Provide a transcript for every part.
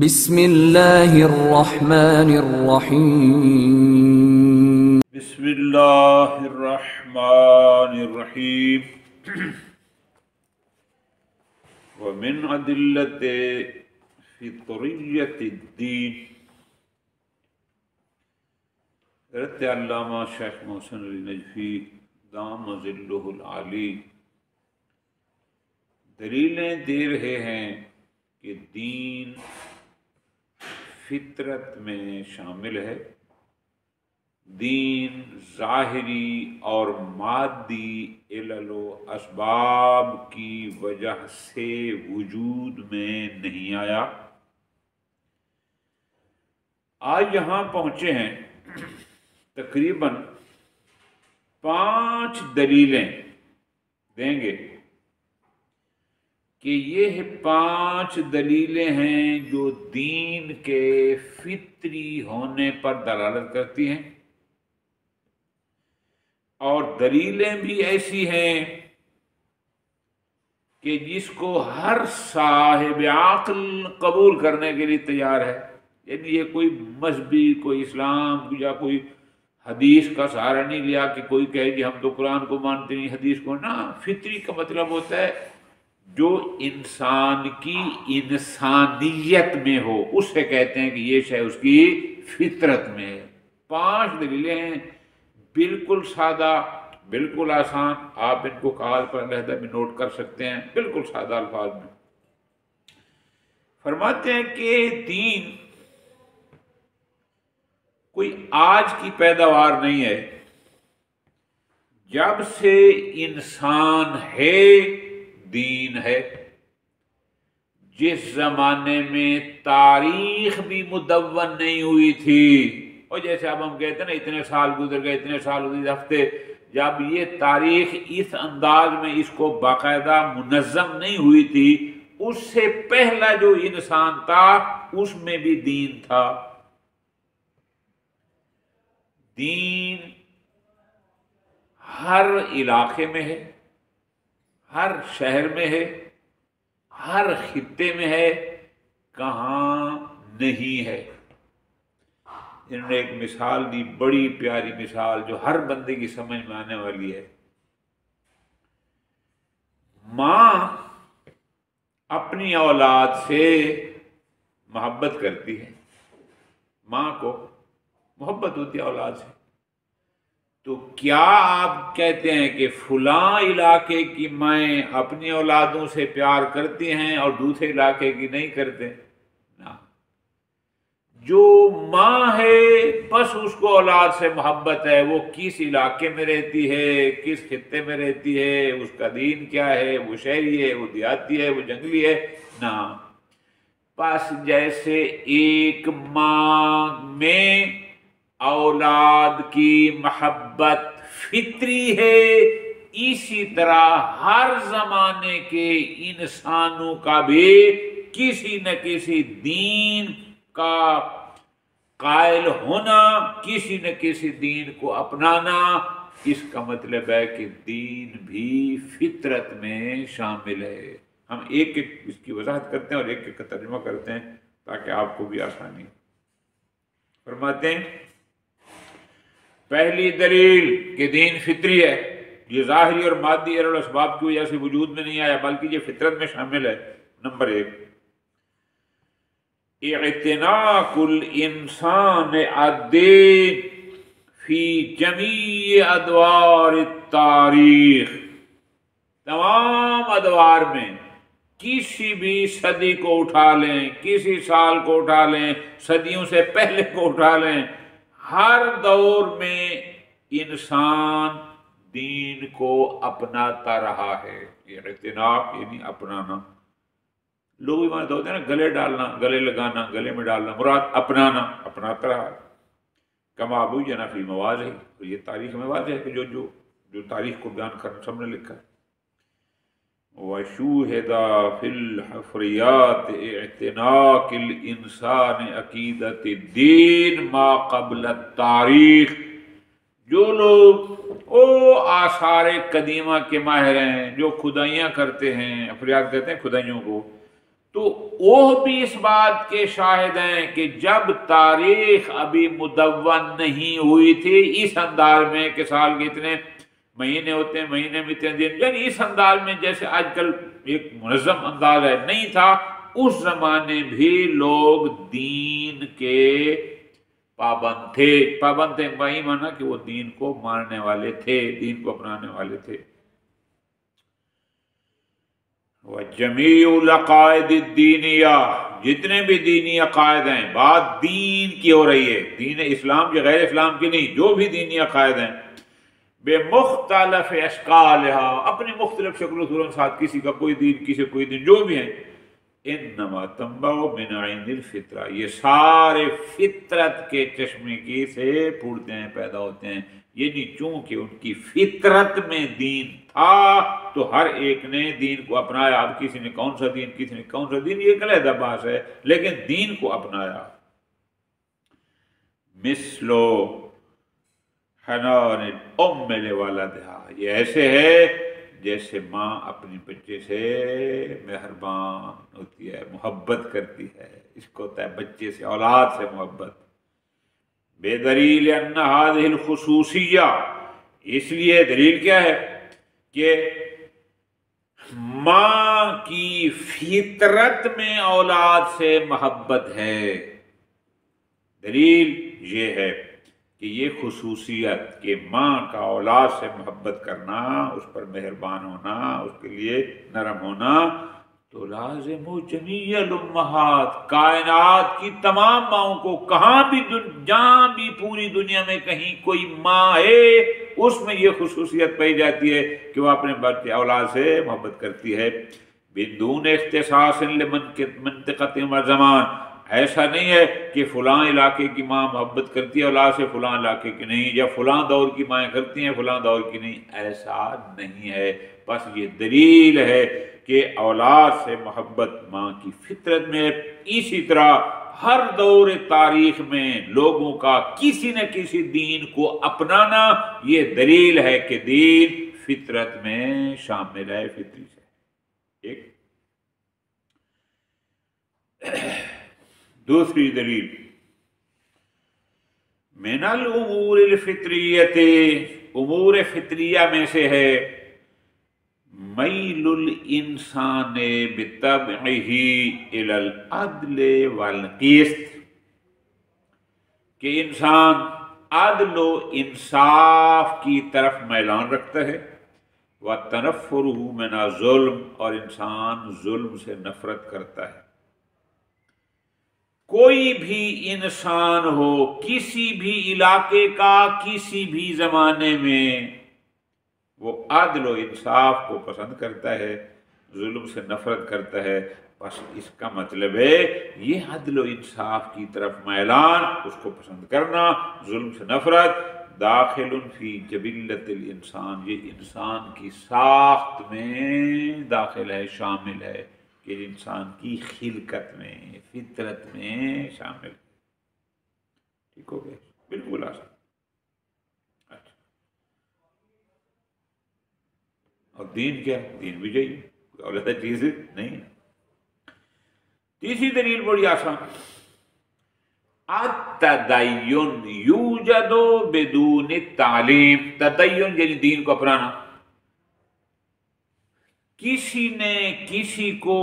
بسم اللہ الرحمن الرحیم بسم اللہ الرحمن الرحیم ومن ادلۃ فطریۃ الدین حضرت علامہ شیخ محسن علی نجفی دام ظلہ العالی دلیلیں دے رہے ہیں کہ دین فطرت میں شامل ہے۔ دین ظاہری اور مادی علل و اسباب کی وجہ سے وجود میں نہیں آیا۔ آج یہاں پہنچے ہیں، تقریباً 5 دلیلیں دیں گے کہ یہ 5 دلیلیں ہیں جو دین کے فطری ہونے پر دلالت کرتی ہیں، اور دلیلیں بھی ایسی ہیں کہ جس کو ہر صاحب عقل قبول کرنے کے لیے تیار ہے۔ یعنی یہ کوئی مذہبی، کوئی اسلام یا کوئی حدیث کا سہارا نہیں لیا کہ کوئی کہے کہ ہم تو قرآن کو مانتے نہیں، حدیث کو نہ۔ فطری کا مطلب ہوتا ہے جو انسان کی انسانیت میں ہو، اس سے کہتے ہیں کہ یہ شے اس کی فطرت میں ہے۔ 5 دلیلیں ہیں، بالکل سادہ، بالکل آسان۔ آپ ان کو کاغذ پر علیحدہ بھی نوٹ کر سکتے ہیں، بالکل سادہ الفاظ میں۔ فرماتے ہیں کہ دین کوئی آج کی پیداوار نہیں ہے، جب سے انسان ہے دین ہے۔ جس زمانے میں تاریخ بھی مدون نہیں ہوئی تھی، اور جیسے اب ہم کہتے ہیں نا اتنے سال گزر گئے، اتنے سال گزر ہفتے، جب یہ تاریخ اس انداز میں اس کو باقاعدہ منظم نہیں ہوئی تھی، اس سے پہلا جو انسان تھا اس میں بھی دین تھا۔ دین ہر علاقے میں ہے، ہر شہر میں ہے، ہر خطے میں ہے، کہاں نہیں ہے۔ انہوں نے ایک مثال دی، بڑی پیاری مثال جو ہر بندے کی سمجھ میں آنے والی ہے۔ ماں اپنی اولاد سے محبت کرتی ہے، ماں کو محبت ہوتی ہے اولاد سے۔ تو کیا آپ کہتے ہیں کہ فلاں علاقے کی مائیں اپنی اولادوں سے پیار کرتی ہیں اور دوسرے علاقے کی نہیں کرتے؟ نہ، جو ماں ہے بس اس کو اولاد سے محبت ہے، وہ کس علاقے میں رہتی ہے، کس خطے میں رہتی ہے، اس کا دین کیا ہے، وہ شہری ہے، وہ دیہاتی ہے، وہ جنگلی ہے، نہ۔ بس جیسے ایک ماں میں اولاد کی محبت فطری ہے، اسی طرح ہر زمانے کے انسانوں کا بھی کسی نہ کسی دین کا قائل ہونا، کسی نہ کسی دین کو اپنانا، اس کا مطلب ہے کہ دین بھی فطرت میں شامل ہے۔ ہم ایک ایک اس کی وضاحت کرتے ہیں اور ایک ایک کا ترجمہ کرتے ہیں تاکہ آپ کو بھی آسانی ہو۔ فرماتے ہیں پہلی دلیل کہ دین فطری ہے، یہ ظاہری اور مادی علل و اسباب کی وجہ سے وجود میں نہیں آیا بلکہ یہ فطرت میں شامل ہے۔ نمبر 1، اعتناق الانسان الدین فی جمیع ادوار التاریخ۔ تمام ادوار میں کسی بھی صدی کو اٹھا لیں، کسی سال کو اٹھا لیں، صدیوں سے پہلے کو اٹھا لیں، ہر دور میں انسان دین کو اپناتا رہا ہے۔ اعتناق یعنی اپنانا۔ لوگ مانتے ہوتے ہیں نا گلے ڈالنا، گلے لگانا، گلے میں ڈالنا، مراد اپنانا، اپناتا رہا ہے۔ کما بین فی مواضع، اور یہ تاریخ میں واضح ہے کہ جو تاریخ کو بیان کرنا سب نے لکھا ہے۔ وَشُوهِدَ فِي الْحَفْرِيَاتِ اعْتِنَاقِ الْإِنسَانِ عَقِیدَةِ الدِّینِ ما قبل التاریخ۔ جو لوگ آثار قدیمہ کے ماہر ہیں، جو کھدائیاں کرتے ہیں، افریاد کہتے ہیں کھدائیوں کو، تو وہ بھی اس بات کے شاہد ہیں کہ جب تاریخ ابھی مدون نہیں ہوئی تھی اس انداز میں کہ سال کے اتنے مہینے ہوتے ہیں، مہینے میں اتنے دن، یعنی اس انداز میں جیسے آج کل ایک منظم انداز ہے، نہیں تھا، اس زمانے بھی لوگ دین کے پابند تھے۔ پابند تھے وہی مانا کہ وہ دین کو ماننے والے تھے، دین کو اپنانے والے تھے۔ وَجَمِيعُ الْعَقَائِدِ الدِّینِیَّہ، جتنے بھی دینی عقائد ہیں، بات دین کی ہو رہی ہے، دین اسلام کی، غیر اسلام کی نہیں، جو بھی دینی عقائد ہیں، بے مختلف اشکالہا، اپنی مختلف شکل و صورت ساتھ، کسی کا کوئی دین، کسی کا کوئی دین، جو بھی ہیں، انما تنبع من عین الفطرہ، یہ سارے فطرت کے چشمے کی سے پھوٹتے ہیں، پیدا ہوتے ہیں، یعنی چونکہ ان کی فطرت میں دین تھا تو ہر ایک نے دین کو اپنایا۔ اب کسی نے کون سا دین، کسی نے کون سا دین، یہ ایک علیحدہ بحث ہے، لیکن دین کو اپنایا۔ مثلو حنان الام لولدہا، یہ ایسے ہے جیسے ماں اپنی بچے سے مہربان ہوتی ہے، محبت کرتی ہے، اس کو ہوتا ہے بچے سے، اولاد سے محبت۔ بے دلیل ان هذه الخصوصیہ، اس لیے دلیل کیا ہے کہ ماں کی فطرت میں اولاد سے محبت ہے۔ دلیل یہ ہے کہ یہ خصوصیت کہ ماں کا اولاد سے محبت کرنا، اس پر مہربان ہونا، اس کے لیے نرم ہونا، تو لازم و جمیع الامہات، کائنات کی تمام ماؤں کو، کہاں بھی جہاں بھی پوری دنیا میں کہیں کوئی ماں ہے، اس میں یہ خصوصیت پائی جاتی ہے کہ وہ اپنے بچے اولاد سے محبت کرتی ہے۔ بدون اختصاص لمنطقۃ و زمان، ایسا نہیں ہے کہ فلاں علاقے کی ماں محبت کرتی ہے اولاد سے، فلاں علاقے کی نہیں، یا فلاں دور کی مائیں کرتی ہیں فلاں دور کی نہیں، ایسا نہیں ہے۔ بس یہ دلیل ہے کہ اولاد سے محبت ماں کی فطرت میں ہے۔ اسی طرح ہر دور تاریخ میں لوگوں کا کسی نہ کسی دین کو اپنانا، یہ دلیل ہے کہ دین فطرت میں شامل ہے، فطری سے۔ ایک دوسری دلیل، من الامور الفطریت، امور فطریہ میں سے ہے میل الانسان بطبعہ الی العدل والقسط، کہ انسان عدل و انصاف کی طرف میلان رکھتا ہے، وَتَنَفُّرُهُ مِنَ الظُّلْمِ، اور انسان ظلم سے نفرت کرتا ہے۔ کوئی بھی انسان ہو، کسی بھی علاقے کا، کسی بھی زمانے میں، وہ عدل و انصاف کو پسند کرتا ہے، ظلم سے نفرت کرتا ہے۔ بس اس کا مطلب ہے یہ عدل و انصاف کی طرف میلان، اس کو پسند کرنا، ظلم سے نفرت، داخل فی جبلۃ الانسان، یہ انسان کی ساخت میں داخل ہے، شامل ہے، کہ انسان کی خلقت میں، فطرت میں شامل ہے۔ ٹھیک ہو گیا؟ بالکل آسان۔ اچھا، اور دین کیا؟ دین بھی چاہیے، کوئی علیحدہ چیز نہیں ہے۔ تیسری دلیل بڑی آسان، التدین یوجد بدون تعلیم، تدین یعنی دین کو اپنانا۔ کسی نے کسی کو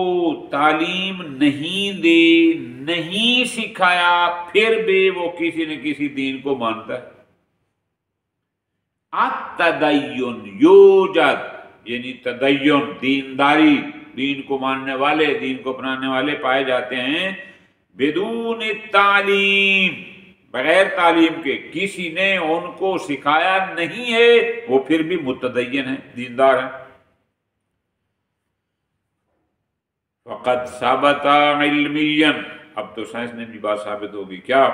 تعلیم نہیں دی، نہیں سکھایا، پھر بھی وہ کسی نہ کسی دین کو مانتا ہے۔ التدین یوجد یعنی تدین، دینداری، دین کو ماننے والے، دین کو اپنانے والے پائے جاتے ہیں، بدون تعلیم، بغیر تعلیم کے، کسی نے ان کو سکھایا نہیں ہے، وہ پھر بھی متدین ہیں، دیندار ہیں۔ فقد ثبت علمیا، اب تو سائنس نے بھی بات ثابت ہوگی، کیا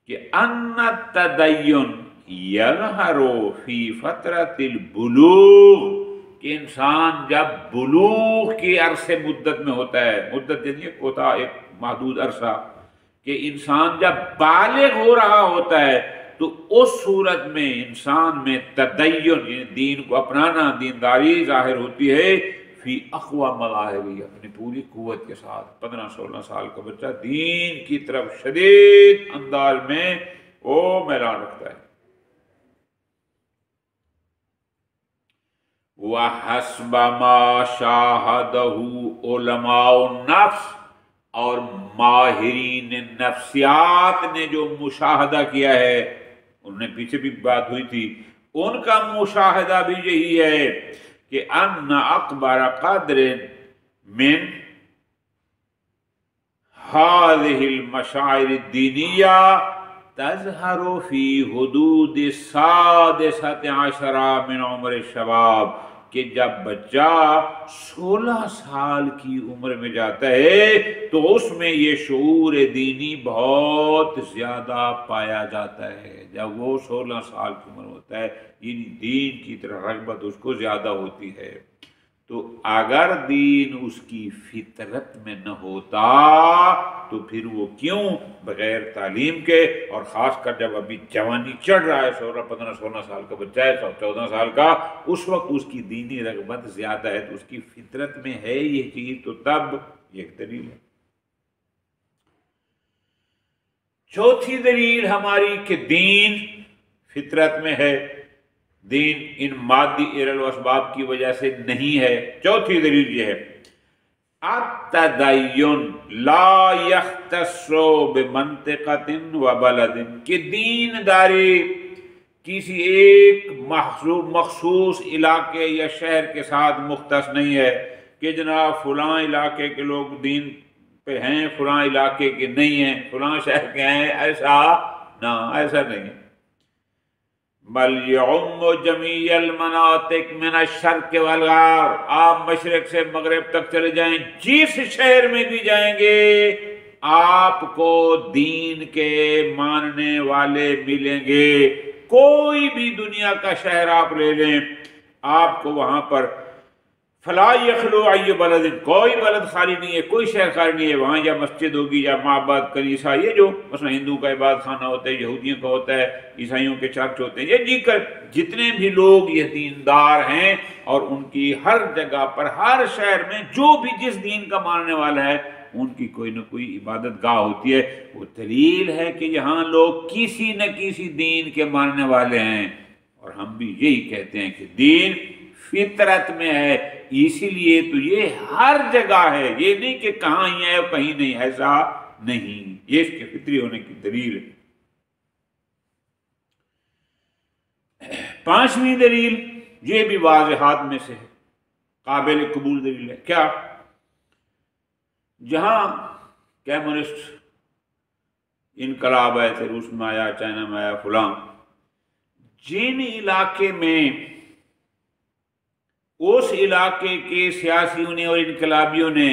کہ ان التدین یظہر فی فترۃ البلوغ، کہ انسان جب بلوغ کے عرصے مدت میں ہوتا ہے، مدت یعنی ایک ہوتا ایک محدود عرصہ، کہ انسان جب بالغ ہو رہا ہوتا ہے تو اس صورت میں انسان میں تدین یعنی دین کو اپنانا، دینداری ظاہر ہوتی ہے۔ فی اقوى مظاہری، اپنی پوری قوت کے ساتھ 15-16 سال کا بچہ دین کی طرف شدید انداز میں وہ میلان رکھتا ہے۔ وَحَسْبَ مَا شَاهَدَهُ عُلَمَاءُ النَّفْسِ، اور ماہرین نفسیات نے جو مشاہدہ کیا ہے، انہوں نے پیچھے بھی بات ہوئی تھی، ان کا مشاہدہ بھی یہی ہے کہ ان اکبر قدر من هذه المشاعر الدینیہ تظہر فی حدود 16 من عمر الشباب، کہ جب بچہ 16 سال کی عمر میں جاتا ہے تو اس میں یہ شعور دینی بہت زیادہ پایا جاتا ہے۔ جب وہ 16 سال کی عمر ہوتا ہے یعنی دین کی طرح رغبت اس کو زیادہ ہوتی ہے۔ تو اگر دین اس کی فطرت میں نہ ہوتا تو پھر وہ کیوں بغیر تعلیم کے، اور خاص کر جب ابھی جوانی چڑھ رہا ہے، 15-16 سال کا بچہ ہے، 14 سال کا، اس وقت اس کی دینی رغبت زیادہ ہے، تو اس کی فطرت میں ہے یہ چیز، تو تب یہ ایک دلیل ہے۔ چوتھی دلیل ہماری کہ دین فطرت میں ہے، دین ان مادی ارل و اسباب کی وجہ سے نہیں ہے۔ چوتھی دلیل یہ ہے التدین لا یختص بمنطقۃ و بلد، کہ دین داری کسی ایک مخصوص علاقے یا شہر کے ساتھ مختص نہیں ہے کہ جناب فلاں علاقے کے لوگ دین پہ ہیں، فلاں علاقے کے نہیں ہیں، فلاں شہر کے ہیں، ایسا نہ، ایسا نہیں ہے۔ بل یعم جمیع المناطق من الشرق والغرب، آپ مشرق سے مغرب تک چلے جائیں، جس شہر میں بھی جائیں گے آپ کو دین کے ماننے والے ملیں گے۔ کوئی بھی دنیا کا شہر آپ لے لیں، آپ کو وہاں پر فلا یخلو ای بلد، کوئی بلد خالی نہیں ہے، کوئی شہر خالی نہیں ہے، وہاں یا مسجد ہوگی یا معبد کنیسہ، یہ جو مثلا ہندو کا عبادت خانہ ہوتا ہے، یہودیوں کا ہوتا ہے، عیسائیوں کے چرچ ہوتے ہیں، یہ جی کر جتنے بھی لوگ یہ دیندار ہیں، اور ان کی ہر جگہ پر ہر شہر میں جو بھی جس دین کا ماننے والا ہے ان کی کوئی نہ کوئی عبادت گاہ ہوتی ہے۔ وہ دلیل ہے کہ یہاں لوگ کسی نہ کسی دین کے ماننے والے ہیں، اور ہم بھی یہی کہتے ہیں کہ دین فطرت میں ہے، اسی لیے تو یہ ہر جگہ ہے، یہ نہیں کہ کہاں ہی ہے اور کہیں نہیں، ایسا نہیں، یہ اس کے فطری ہونے کی دلیل ہے۔ پانچویں دلیل یہ بھی واضحات میں سے ہے، قابل قبول دلیل ہے، کیا؟ جہاں کمیونسٹ انقلاب آئے تھے، روس میں آیا، چائنا میں آیا، فلاں، جن علاقے میں اس علاقے کے سیاسیوں نے اور انقلابیوں نے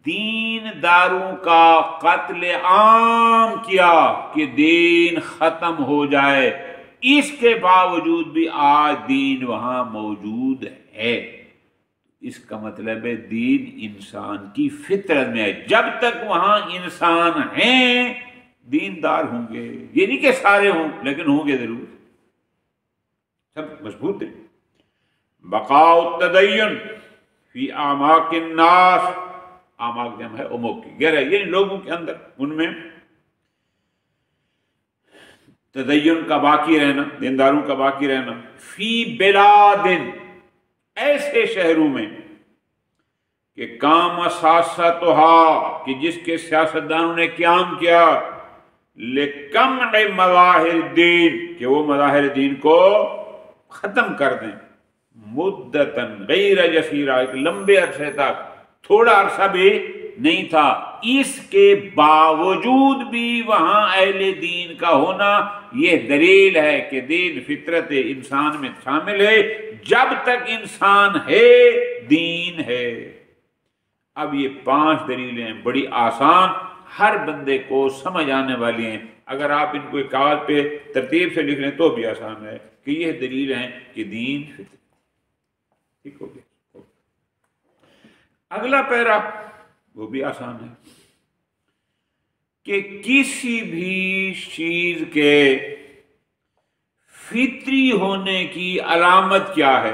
دین داروں کا قتل عام کیا کہ دین ختم ہو جائے، اس کے باوجود بھی آج دین وہاں موجود ہے۔ اس کا مطلب ہے دین انسان کی فطرت میں ہے، جب تک وہاں انسان ہیں دیندار ہوں گے، یہ نہیں کہ سارے ہوں لیکن ہوں گے ضرور، سب مضبوط ہے۔ بقاء التدین فی اعماق الناس، اعماق جمع ہے عمق کی، گہرائی، یعنی لوگوں کے اندر ان میں تدین کا باقی رہنا، دینداروں کا باقی رہنا، فی بلاد، ایسے شہروں میں کہ قام سیاستھا، کہ جس کے سیاستدانوں نے قیام کیا، لِقَمْعِ مظاہر الدین، کہ وہ مظاہر دین کو ختم کر دیں، مدتاً غیر یسیرہ، ایک لمبے عرصے تک، تھوڑا عرصہ بھی نہیں تھا، اس کے باوجود بھی وہاں اہل دین کا ہونا یہ دلیل ہے کہ دین فطرت انسان میں شامل ہے، جب تک انسان ہے دین ہے۔ اب یہ 5 دلیلیں بڑی آسان، ہر بندے کو سمجھ آنے والی ہیں، اگر آپ ان کو ایک کاغذ پہ ترتیب سے لکھ لیں تو بھی آسان ہے کہ یہ دلیل ہیں کہ دین فطرت۔ ٹھیک ہو گیا۔ اگلا پیرا وہ بھی آسان ہے کہ کسی بھی چیز کے فطری ہونے کی علامت کیا ہے؟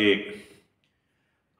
1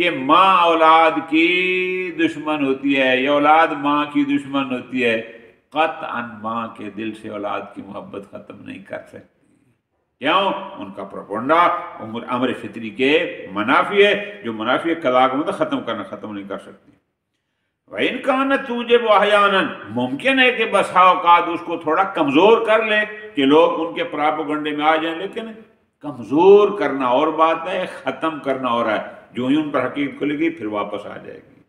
کہ ماں اولاد کی دشمن ہوتی ہے یا اولاد ماں کی دشمن ہوتی ہے، قطعاً ماں کے دل سے اولاد کی محبت ختم نہیں کر سکتی۔ کیوں؟ ان کا پروپگنڈا امر فطری کے منافی ہے، جو منافی قضا کا مطلب ختم نہیں کر سکتی۔ وَإِنْ كَانَتْ تُوجِبُ أَحْيَانًا، ممکن ہے کہ بسا اوقات اس کو تھوڑا کمزور کر لے کہ لوگ ان کے پراپگنڈے میں آ جائیں، لیکن کمزور کرنا اور بات ہے، ختم کرنا اور ہے۔ جو ہی ان پر حقیقت کھلے گی پھر واپس آ جائے گی۔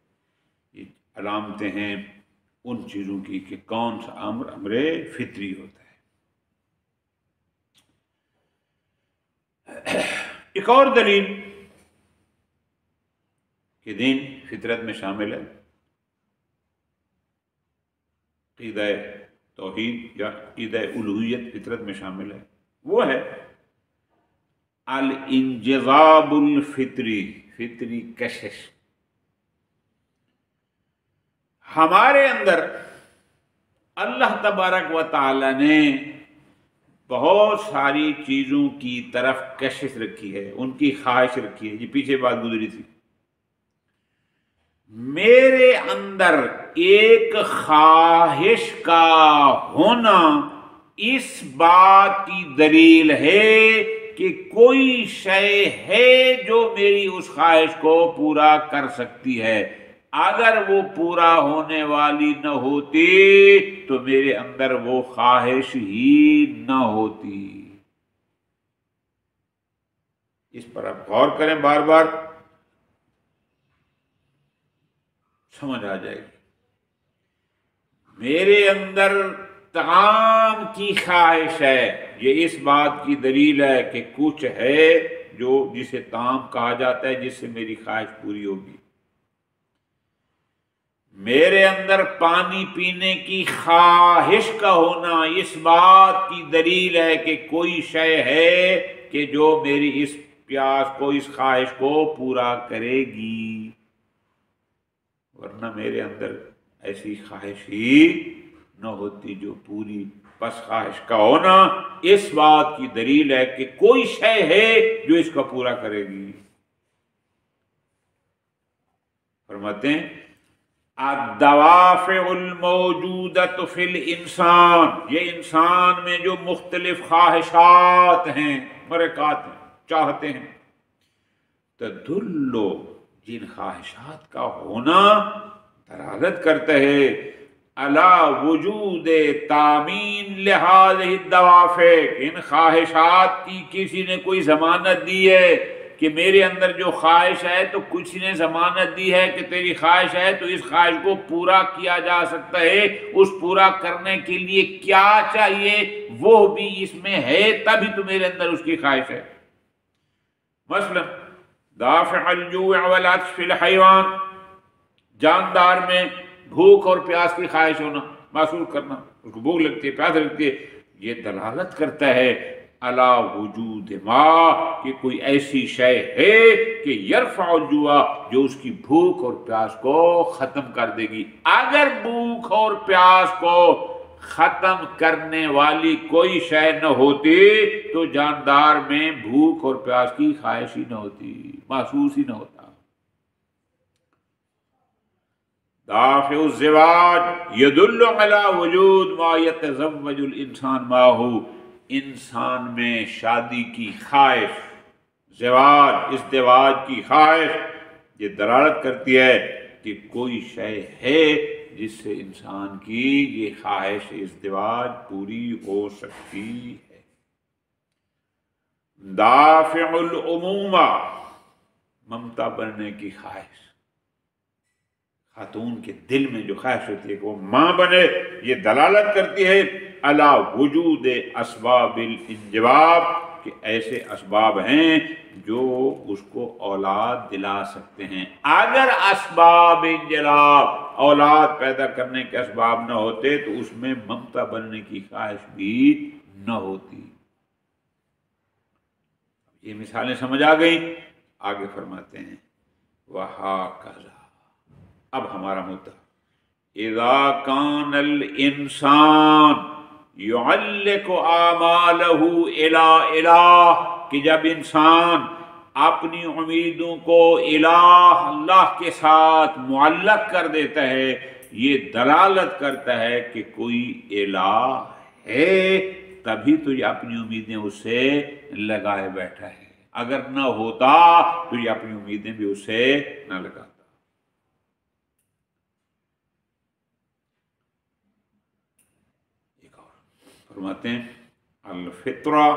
یہ علامتیں ہیں ان چیزوں کی کہ کون سا امر فطری ہوتا ہے۔ ایک اور دلیل کہ دین فطرت میں شامل ہے، عقیدہ توحید یا عقیدہ الوہیت فطرت میں شامل ہے، وہ ہے الانجذاب الفطری، فطری کشش۔ ہمارے اندر اللہ تبارک و تعالی نے بہت ساری چیزوں کی طرف کشش رکھی ہے، ان کی خواہش رکھی ہے۔ یہ پیچھے بات گزری تھی، میرے اندر ایک خواہش کا ہونا اس بات کی دلیل ہے کہ کوئی شے ہے جو میری اس خواہش کو پورا کر سکتی ہے۔ اگر وہ پورا ہونے والی نہ ہوتی تو میرے اندر وہ خواہش ہی نہ ہوتی۔ اس پر آپ غور کریں، بار بار سمجھ آ جائے گی۔ میرے اندر طعام کی خواہش ہے، یہ اس بات کی دلیل ہے کہ کچھ ہے جو جسے طعام کہا جاتا ہے، جس سے میری خواہش پوری ہوگی۔ میرے اندر پانی پینے کی خواہش کا ہونا اس بات کی دلیل ہے کہ کوئی شے ہے کہ جو میری اس پیاس کو، اس خواہش کو پورا کرے گی، ورنہ میرے اندر ایسی خواہش ہی نہ ہوتی جو پوری۔ پس خواہش کا ہونا اس بات کی دلیل ہے کہ کوئی شے ہے جو اس کو پورا کرے گی۔ فرماتے ہیں الدوافع الموجودۃ فی الانسان، یہ انسان میں جو مختلف خواہشات ہیں، مرکات ہیں، چاہتے ہیں، تدلو، جن خواہشات کا ہونا دلالت کرتا ہے علی وجود تامین لہذہ الدوافع، ان خواہشات کی کسی نے کوئی ضمانت دی ہے کہ میرے اندر جو خواہش ہے تو کسی نے ضمانت دی ہے کہ تیری خواہش ہے تو اس خواہش کو پورا کیا جا سکتا ہے۔ اس پورا کرنے کے لیے کیا چاہیے وہ بھی اس میں ہے، تبھی تو میرے اندر اس کی خواہش ہے۔ مثلا دافع الجوع والعطش فی الحیوان، جاندار میں بھوک اور پیاس کی خواہش ہونا، محسوس کرنا، اس کو بھوک لگتی ہے، پیاس لگتی ہے، یہ دلالت کرتا ہے علی وجود ما، کہ کوئی ایسی شے ہے کہ یرفع الجوع، جو اس کی بھوک اور پیاس کو ختم کر دے گی۔ اگر بھوک اور پیاس کو ختم کرنے والی کوئی شے نہ ہوتی تو جاندار میں بھوک اور پیاس کی خواہش ہی نہ ہوتی، محسوس ہی نہ ہوتا۔ دافع الزواج یدل علی وجود ما یتزوج الانسان معه، انسان میں شادی کی خواہش، زواج، ازدواج کی خواہش، یہ دلالت کرتی ہے کہ کوئی شے ہے جس سے انسان کی یہ خواہش ازدواج پوری ہو سکتی ہے۔ دافع الامومہ، ممتا بننے کی خواہش، خاتون کے دل میں جو خواہش ہوتی ہے کہ وہ ماں بنے، یہ دلالت کرتی ہے علی وجود اسباب الانجباب، کہ ایسے اسباب ہیں جو اس کو اولاد دلا سکتے ہیں۔ اگر اسباب انجلاب، اولاد پیدا کرنے کے اسباب نہ ہوتے تو اس میں ممتا بننے کی خواہش بھی نہ ہوتی۔ یہ مثالیں سمجھ آ گئیں؟ آگے فرماتے ہیں وَهَكَذَا، اب ہمارا مدعا اذا کان الانسان يعلق آمالہ الی الہ، کہ جب انسان اپنی امیدوں کو الہ اللہ کے ساتھ معلق کر دیتا ہے، یہ دلالت کرتا ہے کہ کوئی الہ ہے، تبھی تو یہ اپنی امیدیں اس سے لگائے بیٹھا ہے، اگر نہ ہوتا تو یہ اپنی امیدیں بھی اس سے نہ لگاتا۔ ایک اور فرماتے ہیں الفطرہ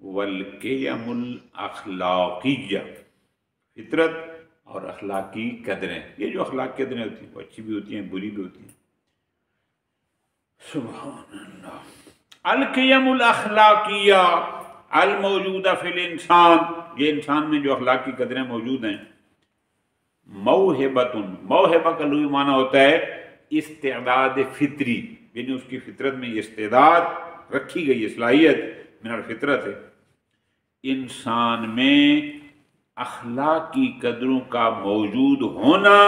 والقیم الاخلاقیہ، فطرت اور اخلاقی قدریں۔ یہ جو اخلاقی قدریں ہوتی ہیں وہ اچھی بھی ہوتی ہیں، بری بھی ہوتی ہیں۔ سبحان اللہ۔ القیم الاخلاقیہ الموجودہ فی الانسان، یہ انسان میں جو اخلاقی قدریں موجود ہیں، موہبۃ، موہبہ کا لغوی معنی ہوتا ہے استعداد فطری، یعنی اس کی فطرت میں یہ استعداد رکھی گئی، صلاحیت من الفطرت ہے۔ انسان میں اخلاقی قدروں کا موجود ہونا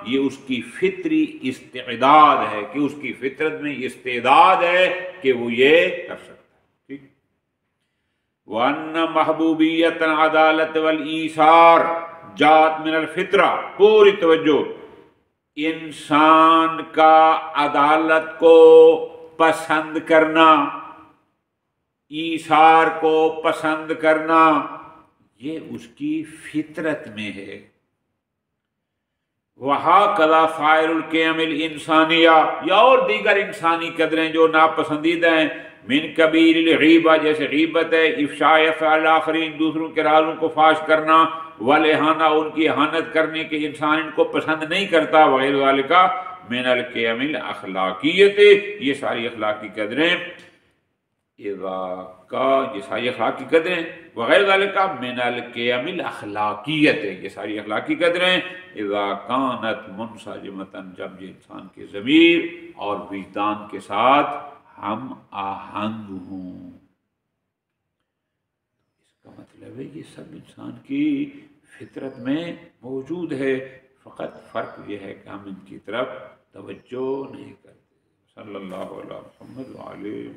یہ اس کی فطری استعداد ہے، کہ اس کی فطرت میں استعداد ہے کہ وہ یہ کر سکتا ہے، ٹھیک۔ وَأَنَّ مَحْبُوبِيَّةَ الْعَدَالَةِ وَالْإِيثَارِ جات من الفطرہ، پوری توجہ، انسان کا عدالت کو پسند کرنا، ایثار کو پسند کرنا، یہ اس کی فطرت میں ہے۔ وَهَكَذَا سَائِرُ الْقِيَمِ الْإِنسَانِيَّةِ، یا اور دیگر انسانی قدریں جو ناپسندیدہ ہیں، من کبیر الغیبہ، جیسے غیبت ہے، افشاء افعال آخرین، دوسروں کے رازوں کو فاش کرنا، والاہانہ، ان کی اہانت کرنے کے انسان ان کو پسند نہیں کرتا، وغیر ذالک من القیم الاخلاقیت، یہ ساری اخلاقی قدریں، یہ ساری اخلاقی قدریں، وغیر ذالک من القیم الاخلاقیت، یہ ساری اخلاقی قدریں، اذا کانت منسجمۃ، جب یہ انسان کے ضمیر اور وجدان کے ساتھ ہم آہنگ ہوں۔ اس کا مطلب ہے یہ سب انسان کی فطرت میں موجود ہے، فقط فرق یہ ہے کہ ہم ان کی طرف توجہ نہیں کرتے۔ صلی اللہ علیہ محمد وعلیہ